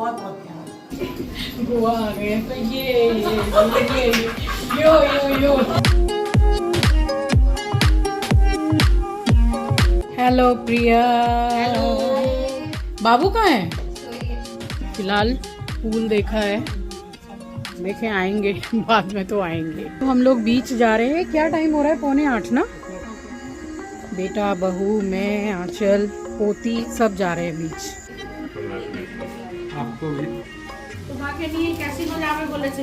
बहुत बहुत प्यारा। गोवा आ गए तो ये यो यो यो। हेलो प्रिया। हेलो। बाबू कहाँ है? फिलहाल पूल देखा है, देखें आएंगे बाद में तो आएंगे। तो हम लोग बीच जा रहे हैं। क्या टाइम हो रहा है? 7:45 ना। बेटा, बहू, मैं, आंचल, पोती सब जा रहे हैं बीच। आपको भी तो बाकी नहीं कैसी मजा में बोले से।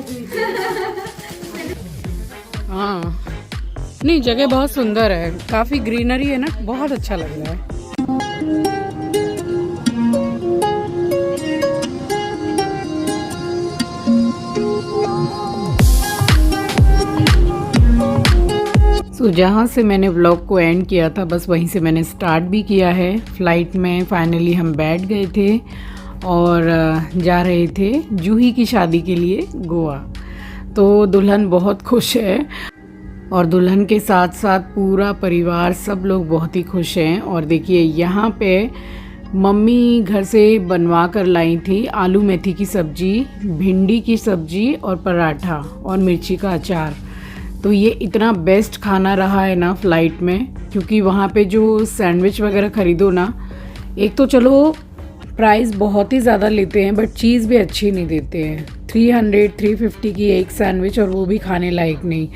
हाँ नहीं, जगह बहुत सुंदर है, काफी ग्रीनरी है ना, बहुत अच्छा लग रहा है। तो जहाँ से मैंने व्लॉग को एंड किया था बस वहीं से मैंने स्टार्ट भी किया है। फ़्लाइट में फाइनली हम बैठ गए थे और जा रहे थे जूही की शादी के लिए गोवा। तो दुल्हन बहुत खुश है और दुल्हन के साथ साथ पूरा परिवार, सब लोग बहुत ही खुश हैं। और देखिए यहाँ पे मम्मी घर से बनवा कर लाई थी आलू मेथी की सब्ज़ी, भिंडी की सब्ज़ी और पराठा और मिर्ची का अचार। तो ये इतना बेस्ट खाना रहा है ना फ़्लाइट में, क्योंकि वहाँ पे जो सैंडविच वगैरह ख़रीदो ना, एक तो चलो प्राइस बहुत ही ज़्यादा लेते हैं बट चीज़ भी अच्छी नहीं देते हैं। 300-350 की एक सैंडविच और वो भी खाने लायक नहीं।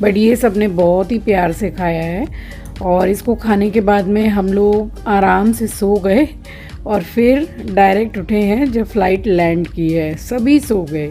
बट ये सब ने बहुत ही प्यार से खाया है और इसको खाने के बाद में हम लोग आराम से सो गए और फिर डायरेक्ट उठे हैं जब फ़्लाइट लैंड की है। सभी सो गए।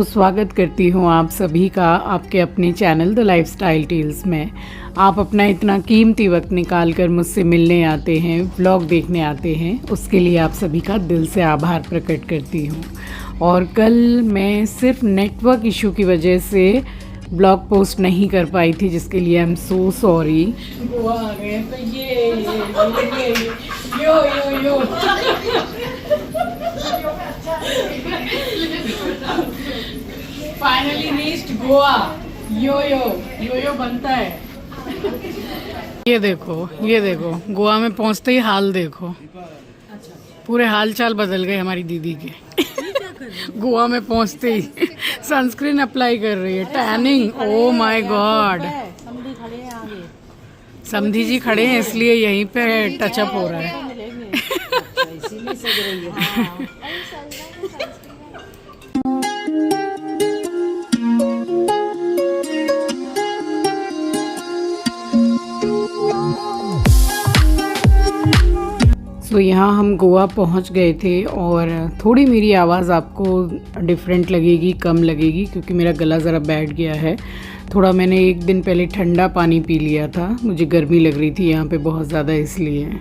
स्वागत करती हूँ आप सभी का आपके अपने चैनल द लाइफस्टाइल टेल्स में। आप अपना इतना कीमती वक्त निकाल कर मुझसे मिलने आते हैं, व्लॉग देखने आते हैं, उसके लिए आप सभी का दिल से आभार प्रकट करती हूँ। और कल मैं सिर्फ नेटवर्क इशू की वजह से ब्लॉग पोस्ट नहीं कर पाई थी, जिसके लिए I am so sorry. Goa आ गए तो ये yo yo yo. Finally reached Goa. Yo yo yo yo बनता है। ये देखो गोवा में पहुंचते ही हाल देखो, पूरे हाल चाल बदल गए हमारी दीदी के। गोवा में पहुंचते ही सनस्क्रीन अप्लाई कर रही है, टैनिंग। Oh my God. समधी जी खड़े हैं इसलिए यहीं पे टचअप हो रहा है। तो यहाँ हम गोवा पहुँच गए थे और थोड़ी मेरी आवाज़ आपको डिफरेंट लगेगी, कम लगेगी, क्योंकि मेरा गला ज़रा बैठ गया है थोड़ा। मैंने एक दिन पहले ठंडा पानी पी लिया था, मुझे गर्मी लग रही थी यहाँ पे बहुत ज़्यादा इसलिए।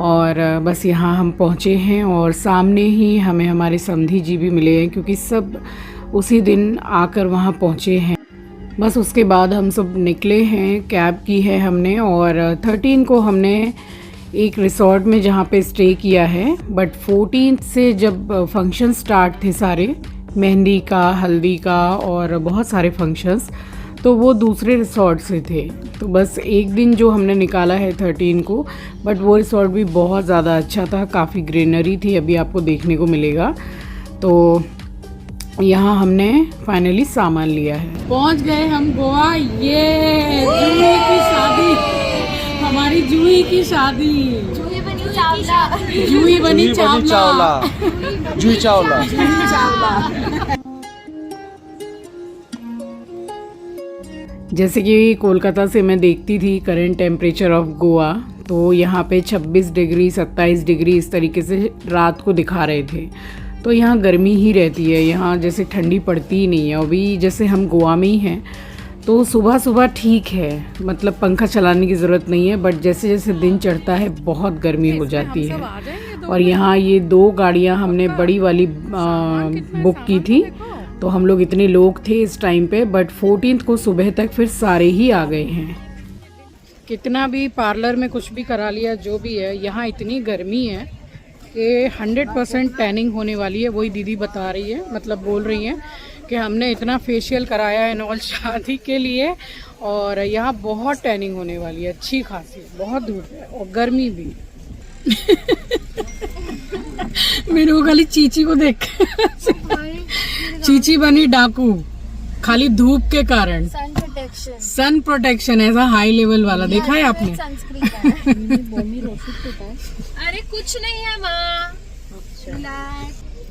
और बस यहाँ हम पहुँचे हैं और सामने ही हमें हमारे समधी जी भी मिले हैं, क्योंकि सब उसी दिन आकर वहाँ पहुँचे हैं। बस उसके बाद हम सब निकले हैं, कैब की है हमने और 13 को हमने एक रिसोर्ट में जहाँ पे स्टे किया है। बट 14 से जब फंक्शन स्टार्ट थे सारे, मेहंदी का, हल्दी का और बहुत सारे फंक्शंस, तो वो दूसरे रिसोर्ट से थे। तो बस एक दिन जो हमने निकाला है 13 को, बट वो रिसोर्ट भी बहुत ज़्यादा अच्छा था, काफ़ी ग्रीनरी थी, अभी आपको देखने को मिलेगा। तो यहाँ हमने फाइनली सामान लिया है। पहुँच गए हम गोवा। ये जूही की शादी, हमारी जूही की शादी। जूही बनी चावला। जूही बनी चावला। जूही चावला। जैसे कि कोलकाता से मैं देखती थी करंट टेम्परेचर ऑफ गोवा, तो यहाँ पे 26 डिग्री 27 डिग्री इस तरीके से रात को दिखा रहे थे। तो यहाँ गर्मी ही रहती है, यहाँ जैसे ठंडी पड़ती ही नहीं है। अभी जैसे हम गोवा में ही हैं तो सुबह सुबह ठीक है, मतलब पंखा चलाने की ज़रूरत नहीं है, बट जैसे जैसे दिन चढ़ता है बहुत गर्मी हो जाती है। और यहाँ ये 2 गाड़ियाँ हमने बड़ी वाली बुक की थी, तो हम लोग इतने लोग थे इस टाइम पे, बट 14 को सुबह तक फिर सारे ही आ गए हैं। कितना भी पार्लर में कुछ भी करा लिया, जो भी है, यहाँ इतनी गर्मी है कि 100% टैनिंग होने वाली है। वही दीदी बता रही है, मतलब बोल रही हैं कि हमने इतना फेशियल कराया है नॉल शादी के लिए और यहाँ बहुत टैनिंग होने वाली है, अच्छी खासी, बहुत धूप है और गर्मी भी। मेरे को खाली चीची को देख चीची बनी डाकू, खाली धूप के कारण। सन प्रोटेक्शन ऐसा हाई लेवल वाला देखा है आपने? अरे कुछ नहीं है माँ।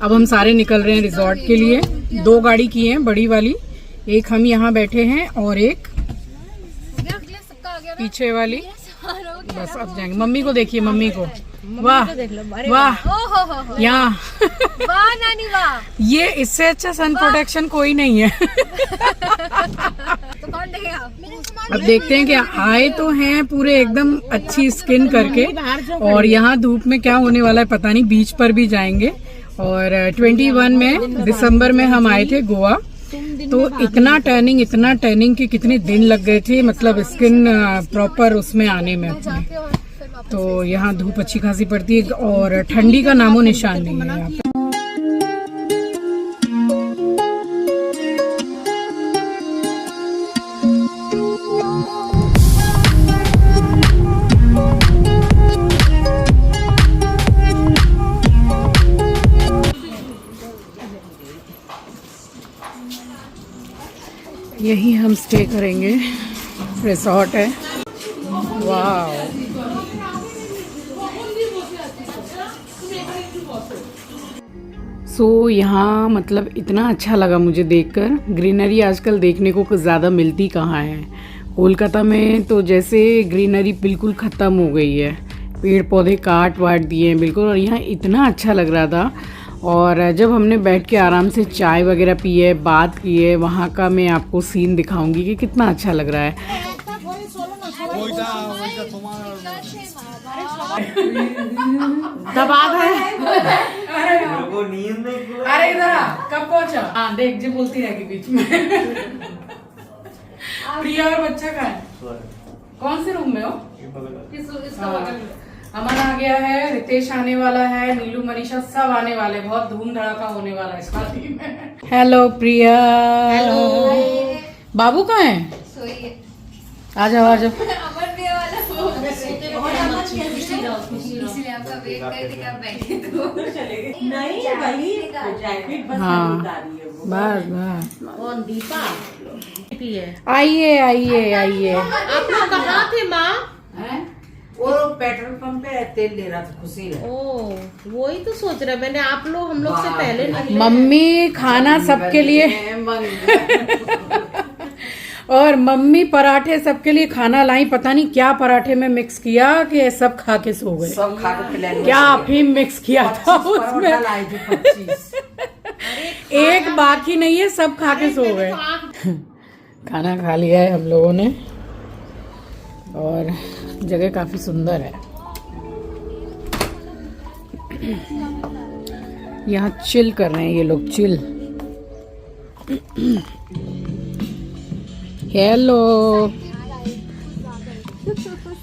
अब हम सारे निकल रहे हैं रिजॉर्ट के लिए। 2 गाड़ी की है, बड़ी वाली, एक हम यहाँ बैठे हैं और एक पीछे वाली। बस अब जाएंगे। मम्मी को देखिए, मम्मी को, वाह वाह, यहाँ वाह नानी वाह। ये इससे अच्छा सन प्रोटेक्शन कोई नहीं है। तो कौन देखेगा? अब देखते हैं कि आए तो हैं पूरे एकदम अच्छी स्किन करके, और यहाँ धूप में क्या होने वाला है पता नहीं। बीच पर भी जाएंगे। और 21 में दिसंबर में हम आए थे गोवा, तो इतना टैनिंग कि कितने दिन लग गए थे, मतलब स्किन प्रॉपर उसमें आने में अपने। तो यहाँ धूप अच्छी खासी पड़ती है और ठंडी का नामो निशान नहीं है यहाँ पे। यही हम स्टे करेंगे, रिसोर्ट है। वाह, यहाँ मतलब इतना अच्छा लगा मुझे देखकर। ग्रीनरी आजकल देखने को कुछ ज़्यादा मिलती कहाँ है। कोलकाता में तो जैसे ग्रीनरी बिल्कुल ख़त्म हो गई है, पेड़ पौधे काट वाट दिए हैं बिल्कुल, और यहाँ इतना अच्छा लग रहा था। और जब हमने बैठ के आराम से चाय वगैरह पी है, बात की है, वहाँ का मैं आपको सीन दिखाऊंगी कि कितना अच्छा लग रहा है। दबाव है। अरे इधर आ, कब पहुंचा? हाँ देख, जी बोलती रहेगी बीच में। प्रिया और बच्चा का है, कौन से रूम में हो? अमन आ गया है, रितेश आने वाला है, नीलू मनीषा सब आने वाले, बहुत धूम धड़ाका होने वाला है इस शादी में। हेलो प्रिया। हेलो। बाबू कहाँ है? आ जाओ आ जाओ। हाँ बस बस। दीपा आइए आइए आइए। आप लोग कहाँ थे माँ? वो पेट्रोल पंप पे तेल ले रहा था, खुशी है। ओ वही तो सोच रहा मैंने, आप लोग हम लोग से पहले नहीं। मम्मी खाना सबके लिए और मम्मी पराठे सबके लिए खाना लाई, पता नहीं क्या पराठे में मिक्स किया कि सब खा के सो गए। सब खा के प्लान क्या अफीम मिक्स किया था उसमें। एक बाकी नहीं है, सब खा के सो गए। खाना खा लिया है हम लोगों ने और जगह काफी सुंदर है। यहाँ चिल कर रहे हैं ये लोग, चिल। हेलो।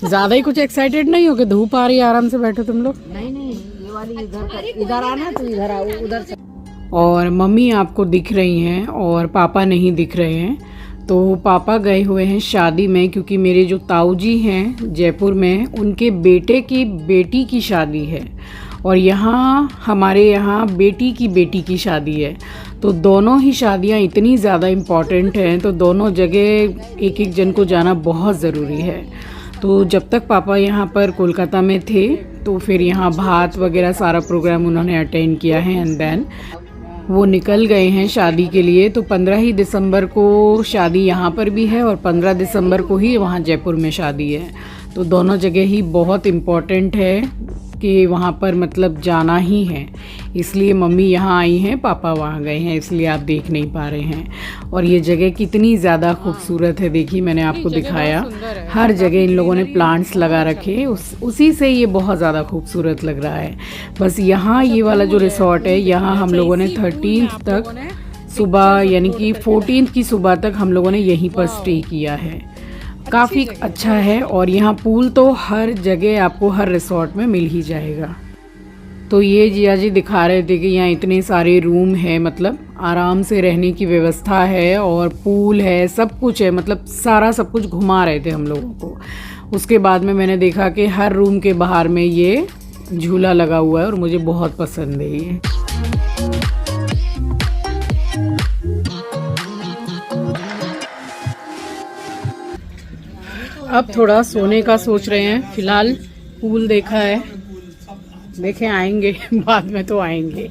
ज्यादा ही कुछ एक्साइटेड नहीं हो कि धूप आ रही है, आराम से बैठो तुम लोग। नहीं ये वाली इधर आना, तो इधर आओ, उधर से। और मम्मी आपको दिख रही हैं और पापा नहीं दिख रहे हैं। तो पापा गए हुए हैं शादी में, क्योंकि मेरे जो ताऊ जी हैं जयपुर में, उनके बेटे की बेटी की शादी है और यहाँ हमारे यहाँ बेटी की शादी है। तो दोनों ही शादियाँ इतनी ज़्यादा इम्पॉर्टेंट हैं, तो दोनों जगह एक एक जन को जाना बहुत ज़रूरी है। तो जब तक पापा यहाँ पर कोलकाता में थे तो फिर यहाँ भात वगैरह सारा प्रोग्राम उन्होंने अटेंड किया है, एंड देन वो निकल गए हैं शादी के लिए। तो 15 ही दिसंबर को शादी यहाँ पर भी है और 15 दिसंबर को ही वहाँ जयपुर में शादी है। तो दोनों जगह ही बहुत इम्पॉर्टेंट है कि वहाँ पर मतलब जाना ही है। इसलिए मम्मी यहाँ आई हैं, पापा वहाँ गए हैं, इसलिए आप देख नहीं पा रहे हैं। और ये जगह कितनी ज़्यादा खूबसूरत है, देखिए मैंने आपको दिखाया, हर जगह इन लोगों ने प्लांट्स लगा रखे, उसी से ये बहुत ज़्यादा खूबसूरत लग रहा है। बस यहाँ ये वाला जो रिसोर्ट है, यहाँ हम लोगों ने 13th तक सुबह, यानी कि 14th की सुबह तक हम लोगों ने यहीं पर स्टे किया है। काफ़ी अच्छा है और यहाँ पूल तो हर जगह आपको हर रिसोर्ट में मिल ही जाएगा। तो ये जिया जी दिखा रहे थे कि यहाँ इतने सारे रूम है, मतलब आराम से रहने की व्यवस्था है और पूल है, सब कुछ है, मतलब सारा सब कुछ घुमा रहे थे हम लोगों को। उसके बाद में मैंने देखा कि हर रूम के बाहर में ये झूला लगा हुआ है और मुझे बहुत पसंद है ये। अब थोड़ा सोने का सोच रहे हैं। फिलहाल पूल देखा है, देखें आएंगे बाद में तो आएंगे।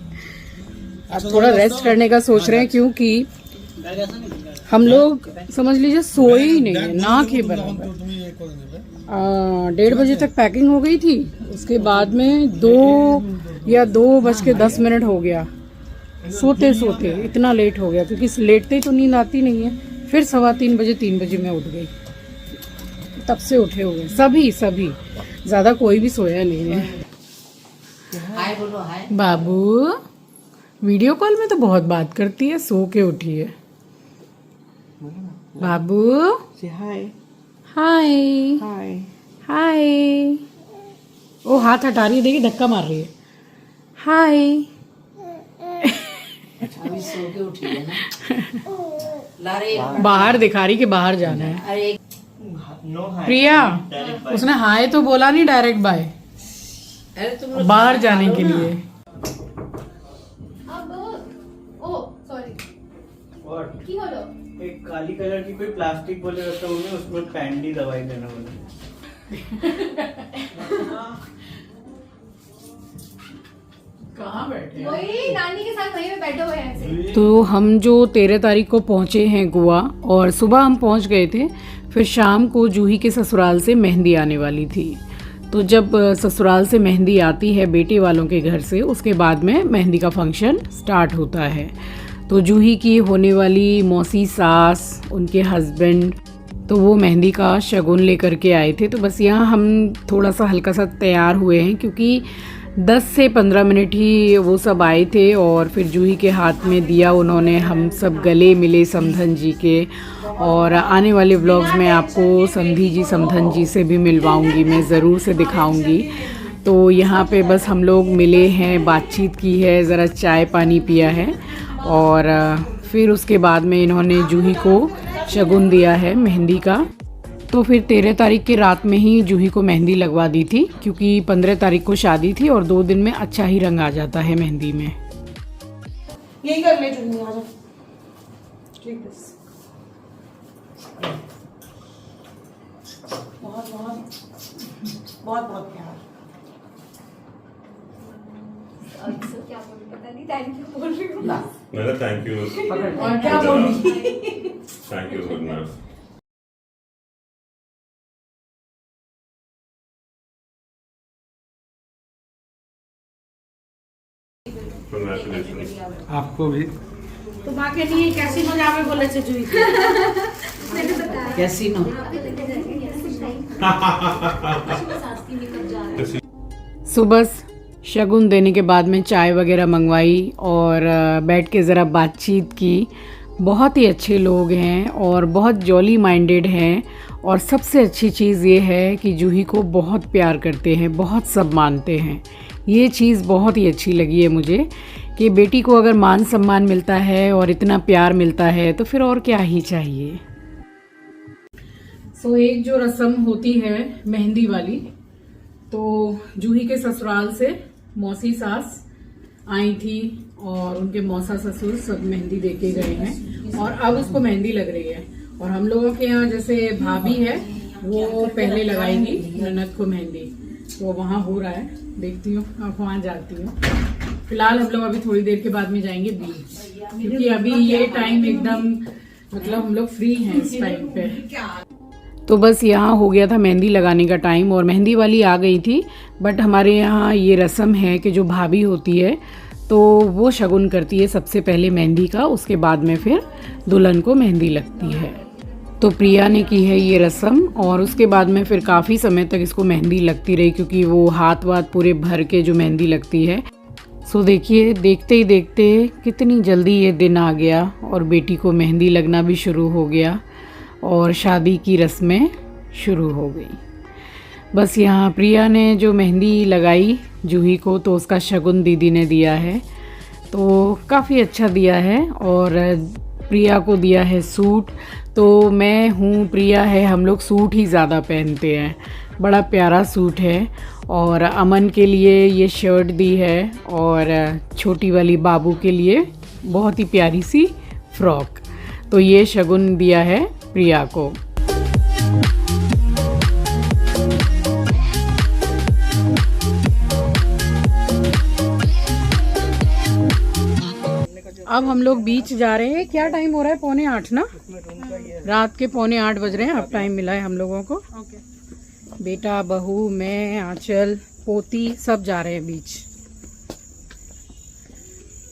अब थोड़ा रेस्ट करने का सोच रहे हैं क्योंकि हम लोग समझ लीजिए सोए ही नहीं है ना के बराबर। 1:30 बजे तक पैकिंग हो गई थी, उसके बाद में 2:10 हो गया सोते सोते, इतना लेट हो गया क्योंकि लेटते ही तो नींद आती नहीं है। फिर 3:15 बजे 3 बजे मैं उठ गई, तब से उठे हुए सभी ज़्यादा कोई भी सोया नहीं है। हाय बोलो हाय। बाबू वीडियो कॉल में तो बहुत बात करती है, सो के उठी है। बाबू हाय हाय हाय। हाय। ओ हाथ हटा रही है, देखिए धक्का मार रही है। हाय। अभी सो के उठी है ना। लारे बाहर दिखा रही कि बाहर जाना है। अरे प्रिया उसने हाय तो बोला नहीं, डायरेक्ट बाय, अरे तुम लोग बाहर जाने के लिए। एक काली कलर की कोई प्लास्टिक बोले रहता है उन्हें, उसमें कैंडी दवाई देना बोले। कहाँ बैठे वही नानी के साथ वहीं पे बैठे हुए हैं ऐसे। तो हम जो 13 तारीख को पहुँचे हैं गोवा, और सुबह हम पहुँच गए थे, फिर शाम को जूही के ससुराल से मेहंदी आने वाली थी। तो जब ससुराल से मेहंदी आती है बेटे वालों के घर से, उसके बाद में मेहंदी का फंक्शन स्टार्ट होता है। तो जूही की होने वाली मौसी सास, उनके हस्बैंड, तो वो मेहंदी का शगुन लेकर के आए थे। तो बस यहाँ हम थोड़ा सा हल्का सा तैयार हुए हैं क्योंकि 10 से 15 मिनट ही वो सब आए थे, और फिर जूही के हाथ में दिया उन्होंने, हम सब गले मिले समधन जी के। और आने वाले व्लॉग्स में आपको समधी जी समधन जी से भी मिलवाऊंगी, मैं ज़रूर से दिखाऊंगी। तो यहाँ पे बस हम लोग मिले हैं, बातचीत की है, ज़रा चाय पानी पिया है, और फिर उसके बाद में इन्होंने जूही को शगुन दिया है मेहंदी का। तो फिर 13 तारीख की रात में ही जूही को मेहंदी लगवा दी थी क्योंकि 15 तारीख को शादी थी और 2 दिन में अच्छा ही रंग आ जाता है मेहंदी में। यही कर ले चुन्नी, आ जाओ। ठीक है। बहुत बहुत बहुत बहुत प्यार। क्या बोल पता नहीं, थैंक यू बोल रही हूँ। मैंने थैंक यू और क्या बोली? Thank you good night. Congratulation आपको भी। तो बाकी नहीं कैसी नो जावे बोले से जुई कैसी नो। सुबह शगुन देने के बाद में चाय वगैरह मंगवाई और बैठ के ज़रा बातचीत की। बहुत ही अच्छे लोग हैं और बहुत जॉली माइंडेड हैं, और सबसे अच्छी चीज़ ये है कि जूही को बहुत प्यार करते हैं, बहुत सब मानते हैं। ये चीज़ बहुत ही अच्छी लगी है मुझे कि बेटी को अगर मान सम्मान मिलता है और इतना प्यार मिलता है तो फिर और क्या ही चाहिए। सो एक जो रस्म होती है मेहंदी वाली, तो जूही के ससुराल से मौसी सास आई थी और उनके मौसा ससुर सब मेहंदी दे के गए हैं, और अब उसको मेहंदी लग रही है। और हम लोगों के यहाँ जैसे भाभी है वो पहले लगाएगी ननद को मेहंदी, तो वहाँ हो रहा है, देखती हूँ, अब वहाँ जाती हूँ। फिलहाल हम लोग अभी थोड़ी देर के बाद में जाएंगे बीच, क्योंकि अभी ये टाइम एकदम मतलब हम लोग फ्री हैं इस टाइम पे। तो बस यहाँ हो गया था मेहंदी लगाने का टाइम और मेहंदी वाली आ गई थी। बट हमारे यहाँ ये रस्म है कि जो भाभी होती है तो वो शगुन करती है सबसे पहले मेहंदी का, उसके बाद में फिर दुल्हन को मेहंदी लगती है। तो प्रिया ने की है ये रस्म और उसके बाद में फिर काफ़ी समय तक इसको मेहंदी लगती रही, क्योंकि वो हाथ वाथ पूरे भर के जो मेहंदी लगती है। सो देखिए, देखते ही देखते कितनी जल्दी ये दिन आ गया और बेटी को मेहंदी लगना भी शुरू हो गया और शादी की रस्में शुरू हो गई। बस यहाँ प्रिया ने जो मेहंदी लगाई जूही को, तो उसका शगुन दीदी ने दिया है, तो काफ़ी अच्छा दिया है। और प्रिया को दिया है सूट, तो मैं हूँ, प्रिया है, हम लोग सूट ही ज़्यादा पहनते हैं। बड़ा प्यारा सूट है। और अमन के लिए ये शर्ट दी है, और छोटी वाली बाबू के लिए बहुत ही प्यारी सी फ्रॉक। तो ये शगुन दिया है प्रिया को। अब हम लोग बीच जा रहे हैं। क्या टाइम हो रहा है? 7:45 ना? रात के 7:45 बज रहे हैं। अब टाइम मिला है हम लोगों को। बेटा, बहू, मैं, आंचल, पोती सब जा रहे हैं बीच।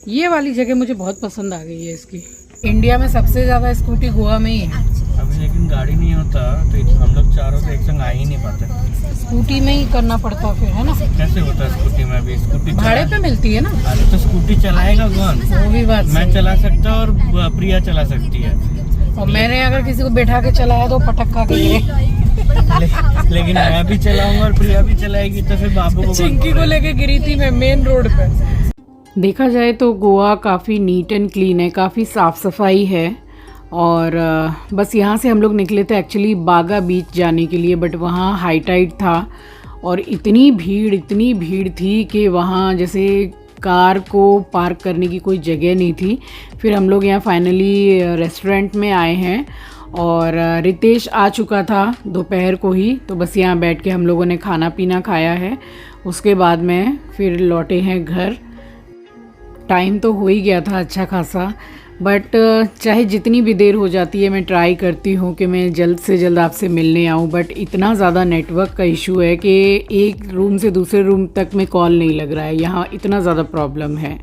ये वाली जगह मुझे बहुत पसंद आ गई है इसकी। इंडिया में सबसे ज्यादा स्कूटी गोवा में ही है। अभी लेकिन गाड़ी नहीं होता तो हम लोग चारों तो एक संग आ ही नहीं पाते। स्कूटी में ही करना पड़ता फिर, है ना? कैसे होता है स्कूटी में? अभी स्कूटी भाड़े पे मिलती है ना। अरे तो स्कूटी चलाएगा कौन? वो भी बात मैं सही। चला सकता और प्रिया चला सकती है। और मैंने अगर किसी को बैठा के चलाया तो पटक खा के गिरे। लेकिन मैं भी चलाऊंगा और प्रिया भी चलाएगी तो फिर बाबू को चिंकी को लेके गिरी थी मैं मेन रोड पे। देखा जाए तो गोवा काफ़ी नीट एंड क्लीन है, काफ़ी साफ़ सफाई है। और बस यहाँ से हम लोग निकले थे एक्चुअली बागा बीच जाने के लिए, बट वहाँ हाई टाइड था और इतनी भीड़ थी कि वहाँ जैसे कार को पार्क करने की कोई जगह नहीं थी। फिर हम लोग यहाँ फाइनली रेस्टोरेंट में आए हैं और रितेश आ चुका था दोपहर को ही, तो बस यहाँ बैठ के हम लोगों ने खाना पीना खाया है। उसके बाद में फिर लौटे हैं घर। टाइम तो हो ही गया था अच्छा खासा, बट चाहे जितनी भी देर हो जाती है मैं ट्राई करती हूँ कि मैं जल्द से जल्द आपसे मिलने आऊँ, बट इतना ज़्यादा नेटवर्क का इशू है कि एक रूम से दूसरे रूम तक में कॉल नहीं लग रहा है। यहाँ इतना ज़्यादा प्रॉब्लम है।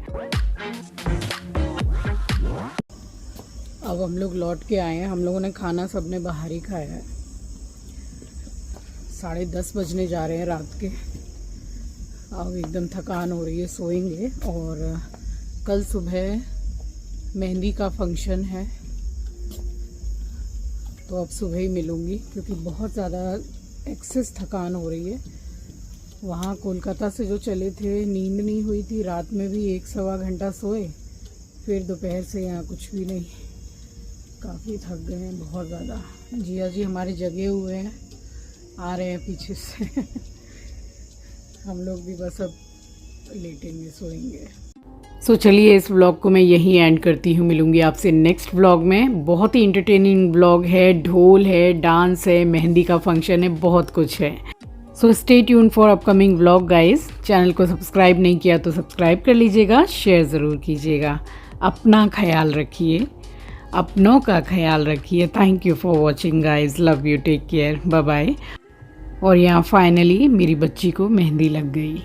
अब हम लोग लौट के आए हैं। हम लोगों ने खाना सबने बाहर ही खाया है। 10:30 बजने जा रहे हैं रात के। अब एकदम थकान हो रही है, सोएंगे। और कल सुबह मेहंदी का फंक्शन है, तो अब सुबह ही मिलूँगी क्योंकि बहुत ज़्यादा एक्सेस थकान हो रही है। वहाँ कोलकाता से जो चले थे नींद नहीं हुई थी, रात में भी 1-1.25 घंटा सोए, फिर दोपहर से यहाँ कुछ भी नहीं। काफ़ी थक गए हैं बहुत ज़्यादा। जिया जी हमारे जगे हुए हैं, आ रहे हैं पीछे से। हम लोग भी बस अब लेटेंगे, सोएंगे। सो चलिए इस व्लॉग को मैं यहीं एंड करती हूँ। मिलूँगी आपसे नेक्स्ट व्लॉग में। बहुत ही इंटरटेनिंग व्लॉग है, ढोल है, डांस है, मेहंदी का फंक्शन है, बहुत कुछ है। So stay tune for upcoming vlog guys. Channel को सब्सक्राइब नहीं किया तो सब्सक्राइब कर लीजिएगा, शेयर ज़रूर कीजिएगा। अपना ख्याल रखिए, अपनों का ख्याल रखिए। Thank you for watching guys, love you, take care, bye bye. और यहाँ फाइनली मेरी बच्ची को मेहंदी लग गई।